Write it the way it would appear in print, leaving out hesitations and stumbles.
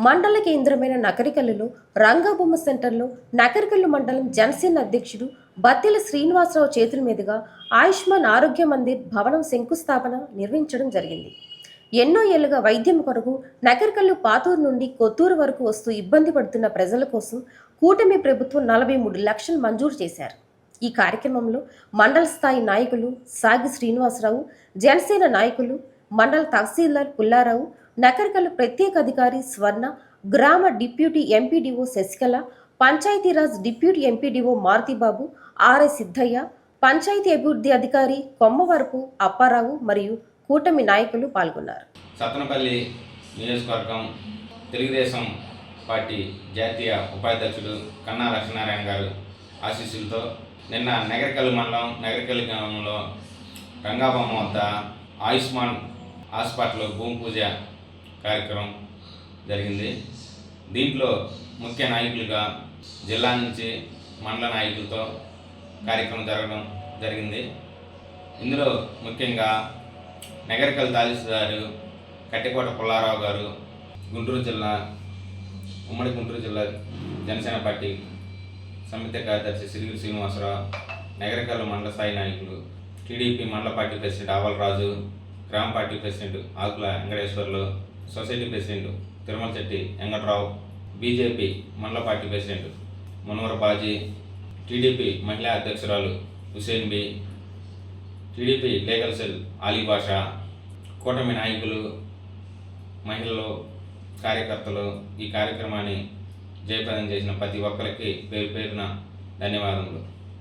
మండల కేంద్రమైన నకరికల్లులో రంగబొమ్మ సెంటర్లో నకరికల్లు మండలం జనసేన అధ్యక్షుడు బత్తెల శ్రీనివాసరావు చేతుల మీదుగా ఆయుష్మాన్ ఆరోగ్య మందిర్ భవనం శంకుస్థాపన నిర్వహించడం జరిగింది. ఎన్నో ఏళ్లుగా వైద్యం కొరకు నకరికల్లు పాతూరు నుండి కొత్తూరు వరకు వస్తూ ఇబ్బంది పడుతున్న ప్రజల కోసం కూటమి ప్రభుత్వం 43 లక్షలు మంజూరు చేశారు. ఈ కార్యక్రమంలో మండల స్థాయి నాయకులు సాగి శ్రీనివాసరావు, జనసేన నాయకులు, మండల తహసీల్దార్ పుల్లారావు, నకరికల్లు ప్రత్యేక అధికారి స్వర్ణ, గ్రామ deputy MPDO Sasikala, Panchayati Raj deputy MPDO Maruthibabu, RI Siddaiah, panchayati అభివృద్ధి అధికారి కొమ్మవరపు అప్పారావు మరియు కూటమి నాయకులు పాల్గొన్నారు. సత్తనపల్లి నియోజకవర్గం తెలుగుదేశం పార్టీ జాతీయ ఉపాధ్యక్షుడు కన్నా లక్ష్మీనారాయణ గారు ఆశీస్సులతో నిన్న నగరికల్లు మండలం నగరికల్లు గ్రామంలో రంగాబొమ్మ వద్ద ఆయుష్మాన్ హాస్పిటల్ భూమి పూజ కార్యక్రమం జరిగింది. దీంట్లో ముఖ్య నాయకులుగా జిల్లా నుంచి మండల నాయకులతో కార్యక్రమం జరగడం జరిగింది. ఇందులో ముఖ్యంగా నగరికల్ తహసీల్దారు కట్టికోట పుల్లారావు గారు, ఉమ్మడి గుంటూరు జిల్లా జనసేన పార్టీ సంయుక్త కార్యదర్శి సిరిగిరి శ్రీనివాసరావు, నగరికల్లు మండల స్థాయి నాయకులు, టీడీపీ మండల పార్టీ ప్రెసిడెంట్ ఆవల రాజు, గ్రామ party president Akula Venkateswarlu, society president Tirumala Chetti Venkatrao, BJP మండల party president Munavara Baji, TDP మహిళా అధ్యక్షురాలు Hussain Bi, TDP legal cell Alibasha, కూటమి నాయకులు, మహిళలు, కార్యకర్తలు ఈ కార్యక్రమాన్ని జయప్రదం చేసిన ప్రతి ఒక్కరికి పేరు పేరున ధన్యవాదములు.